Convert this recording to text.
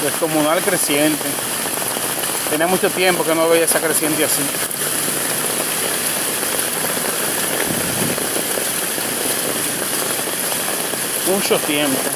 Descomunal creciente. Tenía mucho tiempo que no veía esa creciente así. Mucho tiempo.